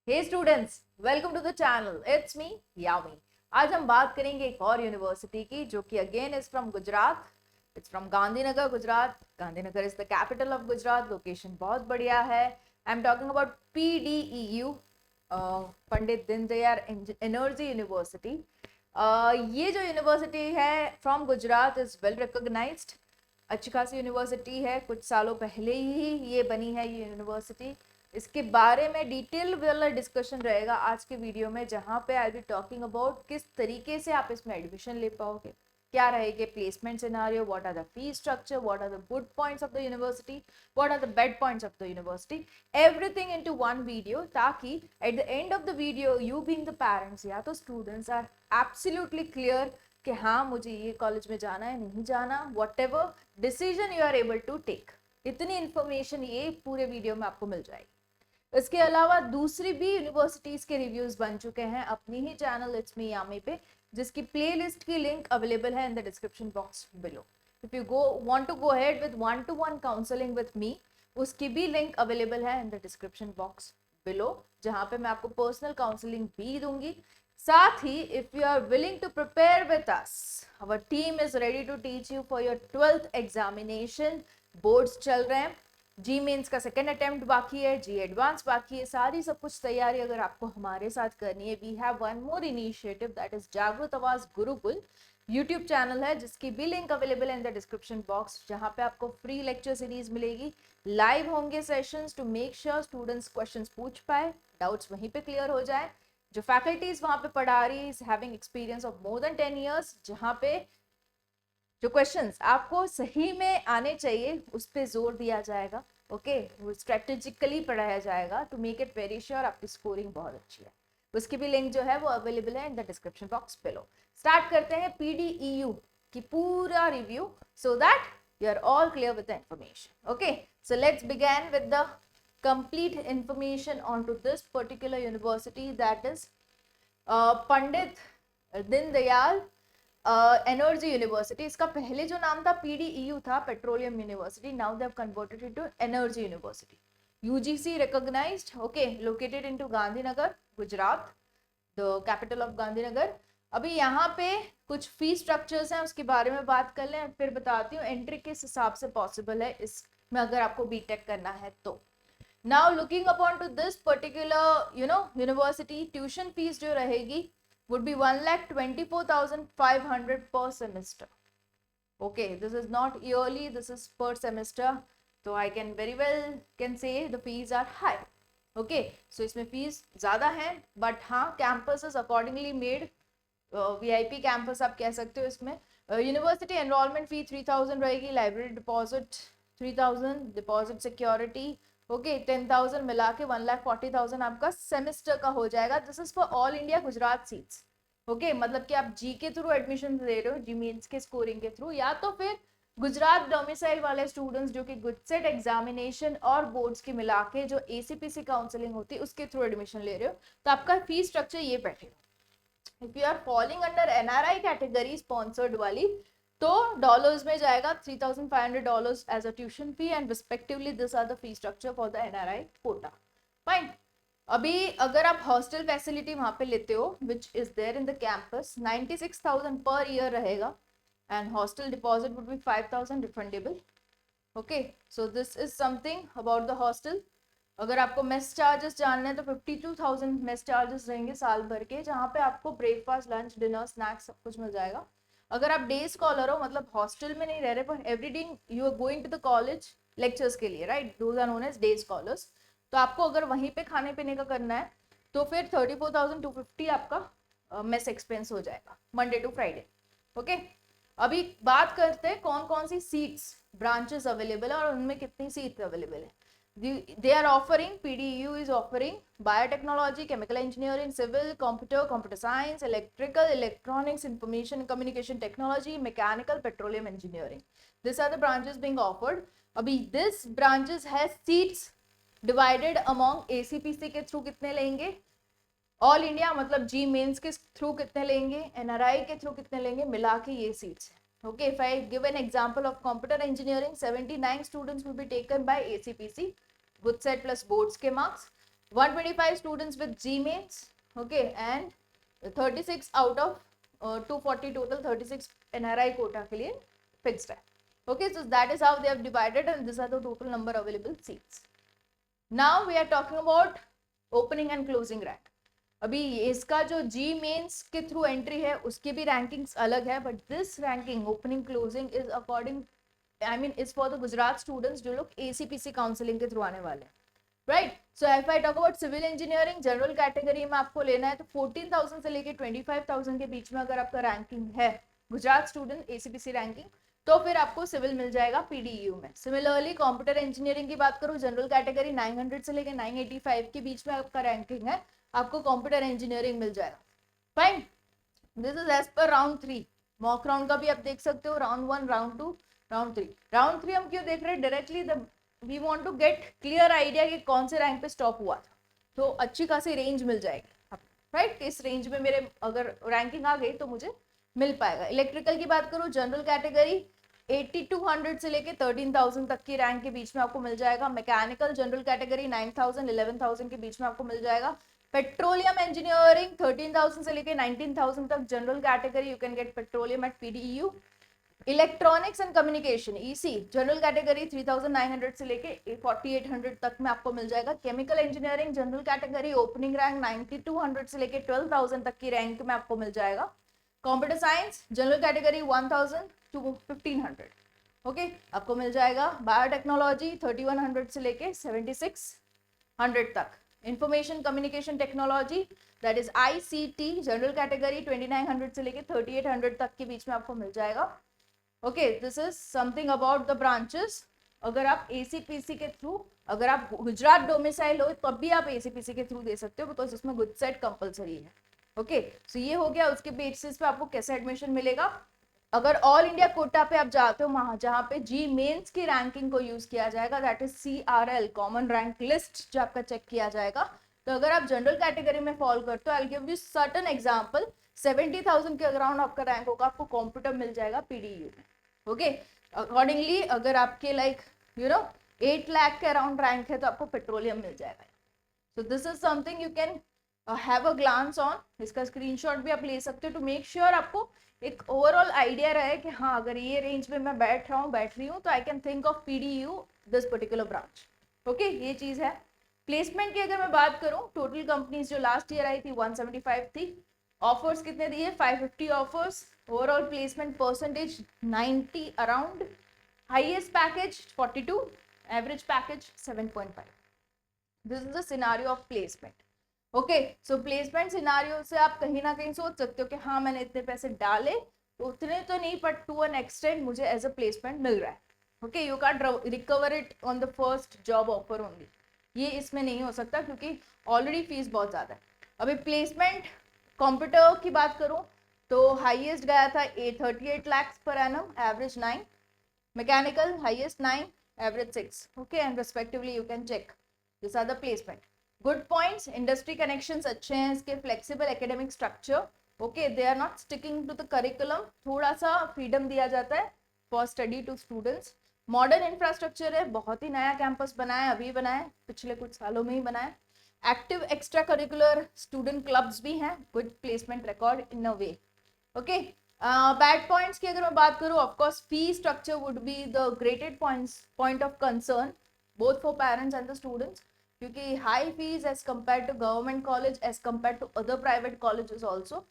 Hey students, welcome to the channel. It's me Yami. आज हम बात करेंगे एक और यूनिवर्सिटी की जो कि again is from Gujarat. It's from Gandhinagar, Gujarat. Gandhinagar is the capital of Gujarat. Location बहुत बढ़िया है। I am talking about PDEU, Pandit Deendayal energy university. ये जो यूनिवर्सिटी है from Gujarat is well recognized. अच्छी खासी यूनिवर्सिटी है। कुछ सालों पहले ही ये बनी है ये यूनिवर्सिटी। इसके बारे में डिटेल वाला डिस्कशन रहेगा आज के वीडियो में, जहां पे आई बी टॉकिंग अबाउट किस तरीके से आप इसमें एडमिशन ले पाओगे, क्या रहेंगे placement scenario, what are the fee structure, what are the good points of the university, what are the bad points of the university, everything into one video, ताकि at the end of the video you being the parents या तो students are absolutely clear कि हाँ मुझे ये college में जाना है, नहीं जाना, whatever decision you are able to take. इतनी इंफॉर्मेशन ये पूरे वीडियो में आपको मिल जाएगी। इसके अलावा दूसरी भी यूनिवर्सिटीज के रिव्यूज बन चुके हैं अपनी ही चैनल इट्स मी यामी पे, जिसकी प्लेलिस्ट की लिंक अवेलेबल है in the description box below. If you go want to go ahead with 1-to-1 counselling with me, उसकी भी लिंक अवेलेबल है in the description box below, जहां पे मैं आपको पर्सनल काउंसलिंग भी दूंगी। साथ ही if you are willing to prepare with us, our team is ready to teach you for your 12th examination. Boards चल रहे हैं, जी मेंस का सेकेंड अटेम्प्ट बाकी है, जी एडवांस बाकी है, सारी सब कुछ तैयारी अगर आपको हमारे साथ करनी है, we have one more initiative that is Jagrit Awaaz Gurukul. YouTube channel है जिसकी भी लिंक अवेलेबल है इन द डिस्क्रिप्शन बॉक्स, जहां पे आपको फ्री लेक्चर सीरीज मिलेगी। लाइव होंगे sessions to make sure students questions पूछ पाए, डाउट्स वहीं पे क्लियर हो जाए। जो फैकल्टीज वहां पे पढ़ा रही है having experience of more than 10 years, जहां पे जो क्वेश्चंस आपको सही में आने चाहिए उस पर जोर दिया जाएगा। ओके, वो स्ट्रेटेजिकली पढ़ाया जाएगा to make it very sure आपकी स्कोरिंग बहुत अच्छी है। उसकी भी लिंक जो है वो अवेलेबल है in the description box below. Start करते हैं PDEU की पूरा review, so that you are all clear with the information. Okay, so let's begin with the complete information onto this particular university, that is Pandit Deendayal energy university. इसका पहले जो नाम था PDEU था, petroleum university. Now they have converted it to energy university, UGC recognized, okay, located into Gandhinagar, Gujarat, the capital of Gandhinagar. अभी यहाँ पे कुछ फी स्ट्रक्चर्स हैं, उसके बारे में बात कर लें, फिर बताती हूँ एंट्री किस हिसाब से पॉसिबल है इसमें अगर आपको बीटेक करना है तो। Now looking upon two this particular university, tuition fees जो रहेगी would be 1,24,500 per semester. Okay, this is not yearly, this is per semester. So I can very well can say the fees are high. Okay, so इसमें fees ज़्यादा है, but हाँ campus is accordingly made, VIP campus आप कह सकते हो इसमें। University enrolment फी 3,000 रहेगी, library deposit 3,000, deposit security okay 10,000 मिला के 1,40,000 आपका सेमेस्टर का हो जाएगा। This is for all India Gujarat seats. Okay, मतलब कि आप जी के थ्रू एडमिशन दे रहे हो, जी मेंस के स्कोरिंग के थ्रू, या तो फिर गुजरात डोमिसाइल वाले स्टूडेंट्स जो कि गुजसेट एग्जामिनेशन और बोर्ड्स के मिला के जो ACPC काउंसलिंग होती है उसके थ्रू एडमिशन ले रहे हो, तो आपका फी स्ट्रक्चर ये बैठेगा। If you are falling under NRI category sponsored वाली, तो डॉलर्स में जाएगा $3,500 as a tuition fee, and respectively this are the fee structure for the NRI quota. Fine. अभी अगर आप हॉस्टल फैसिलिटी वहां पे लेते हो which is there in the campus, 96,000 per year रहेगा, and hostel deposit would be 5,000 refundable. Okay, so this is something about the hostel. अगर आपको मेस चार्जेस जानने हैं तो 52,000 मेस चार्जेस रहेंगे साल भर के, जहाँ पे आपको ब्रेकफास्ट, लंच, डिनर, स्नैक्स सब कुछ मिल जाएगा। अगर आप डे स्कॉलर हो, मतलब हॉस्टल में नहीं रह रहे पर every day you are going to the college lectures के लिए, right, those are known as day scholars, तो आपको अगर वहीं पे खाने पीने का करना है तो फिर 34,250 आपका मेस एक्सपेंस हो जाएगा मंडे टू फ्राइडे। ओके, अभी बात करते हैं कौन कौन सी सीट्स ब्रांचेस अवेलेबल है और उनमें कितनी सीट्स अवेलेबल है। They are offering, PDU is offering biotechnology, chemical engineering, civil, computer science, electrical, electronics, information communication technology, mechanical, petroleum engineering. These are the branches being offered. अभी this branches has seats divided among ACPC के through कितने लेंगे, all India मतलब जी mains के through कितने लेंगे, NRI के through कितने लेंगे, मिला के ये सीट्स है। Okay, if I give an example of computer engineering, 79 students will be taken by ACPC, good set plus boards के marks, 125 students with G mains, okay, and 36 out of 240 total, 36 NRI quota के लिए fixed है. Okay, so that is how they have divided and these are the total number available seats. Now we are talking about opening and closing rank. अभी इसका जो G mains के through entry है उसकी भी रैंकिंग्स अलग है, but this ranking opening closing is according is for the Gujarat students जो लोग ACPC काउंसलिंग के थ्रू आने वाले हैं, right. So if I talk about civil engineering general category में आपको लेना है तो 14,000 से लेके 25,000 के बीच में अगर आपका रैंकिंग है गुजरात स्टूडेंट ACPC रैंकिंग, तो फिर आपको सिविल मिल जाएगा PDU में. सिमिलरली कंप्यूटर इंजीनियरिंग की बात करूं, जनरल कैटेगरी 900 से लेके 985 के बीच में आपका रैंकिंग है, आपको कंप्यूटर इंजीनियरिंग मिल जाएगा. Fine, this is as per round 3. Mock round का भी आप देख सकते हो, राउंड 1, राउंड 2, राउंड 3. राउंड 3 हम क्यों देख रहे हैं? Directly we want to get clear idea कि कौन से रैंक पे स्टॉप हुआ था, तो अच्छी खासी रेंज मिल जाएगी, राइट. इस रेंज में मेरे अगर रैंकिंग आ गई तो मुझे मिल पाएगा. इलेक्ट्रिकल की बात करूं, जनरल कैटेगरी 8200 से लेके 13,000 तक की रैंक के बीच में आपको मिल जाएगा. मैकेनिकल जनरल कैटेगरी 9,000 11,000 के बीच में आपको मिल जाएगा. पेट्रोलियम इंजीनियरिंग 13,000 से लेके 19,000 तक general category, you can get petroleum at PDU. Electronics and communication EC general category 3,900 से लेके 4,800 तक में आपको मिल जाएगा. Chemical engineering general category opening rank 9,200 से लेके 12,000 तक की रैंक में आपको मिल जाएगा. Computer science general category 1,000 to 1,500, okay, आपको मिल जाएगा. बायोटेक्नोलॉजी 3,100 से लेके 7,600 तक. Information communication technology that is ICT general category 2,900 से लेके 3,800 तक के बीच में आपको मिल जाएगा. Okay, this is something about the branches. अगर आप ACPC के थ्रू, अगर आप गुजरात डोमिसाइल हो तब भी आप ACPC के थ्रू दे सकते हो, बिकॉज उसमें गुजसेट कंपलसरी है. ओके, सो ये हो गया. उसके बेसिस पे आपको कैसे एडमिशन मिलेगा. अगर ऑल इंडिया कोटा पे आप जाते हो, वहां जहाँ पे G मेंस की रैंकिंग को यूज किया जाएगा, that is CRL common rank list जो आपका चेक किया जाएगा. तो अगर आप जनरल कैटेगरी में फॉल करते हो, I will give you certain example, 70,000 के अराउंड आपका रैंक होगा, आपको कंप्यूटर मिल जाएगा PDU में. ओके, अकॉर्डिंगली अगर आपके लाइक 8 लाख के अराउंड रैंक है तो आपको पेट्रोलियम मिल जाएगा. So this is something you can have a glance on. इसका स्क्रीनशॉट भी आप ले सकते हो टू मेक श्योर आपको एक ओवरऑल आइडिया रहे कि हाँ अगर ये रेंज में मैं बैठ रही हूँ तो I can think of PDU this particular branch. Okay, ये चीज है. प्लेसमेंट की अगर मैं बात करूँ, टोटल कंपनीज जो लास्ट ईयर आई थी 175 थी. ऑफर्स कितने दिए? 550 offers. Overall placement percentage 90 around. Highest package 42, average package 7.5. This is the scenario of placement. Okay, so placement scenario से आप कहीं ना कहीं सोच सकते हो कि हाँ मैंने इतने पैसे डाले, तो उतने तो नहीं, बट टू एन एक्सटेंड मुझे एज अ प्लेसमेंट मिल रहा है. Okay, you can recover it on the first job offer only. ये इसमें नहीं हो सकता क्योंकि ऑलरेडी फीस बहुत ज़्यादा है. अभी प्लेसमेंट कंप्यूटर की बात करूँ तो हाईएस्ट गया था 38 lakhs per annum, average 9. Mechanical highest 9, average 6. Okay, and respectively you can check this are the placement. Good points, industry connections अच्छे हैं इसके, flexible academic structure. Okay, they are not sticking to the curriculum, थोड़ा सा freedom दिया जाता है for study to students. Modern infrastructure है, बहुत ही नया कैंपस बना है, अभी बना है, पिछले कुछ सालों में ही बना है. Active extra curricular student clubs भी हैं. Good placement record in a way. Okay, bad points की अगर मैं बात करूँ, of course fee structure would be the greatest point of concern both for parents and the students, क्योंकि high fees as compare to government college, as compare to other private colleges also.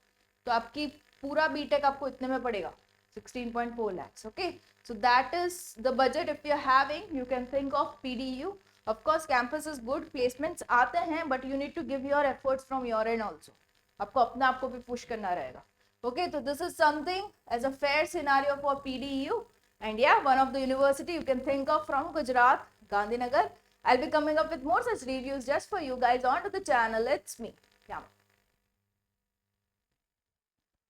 तो आपकी पूरा BTech आपको इतने में पड़ेगा 16.4 lakhs. Okay, so that is the budget if you're having, you can think of PDU. Of course campus is good, placements आते हैं, but you need to give your efforts from your end also. आपको अपना आपको भी push करना रहेगा. Okay, so this is something as a fair scenario for PDU, and yeah, one of the university you can think of from Gujarat, Gandhinagar. I'll be coming up with more such reviews just for you guys onto the channel. It's me, Yama.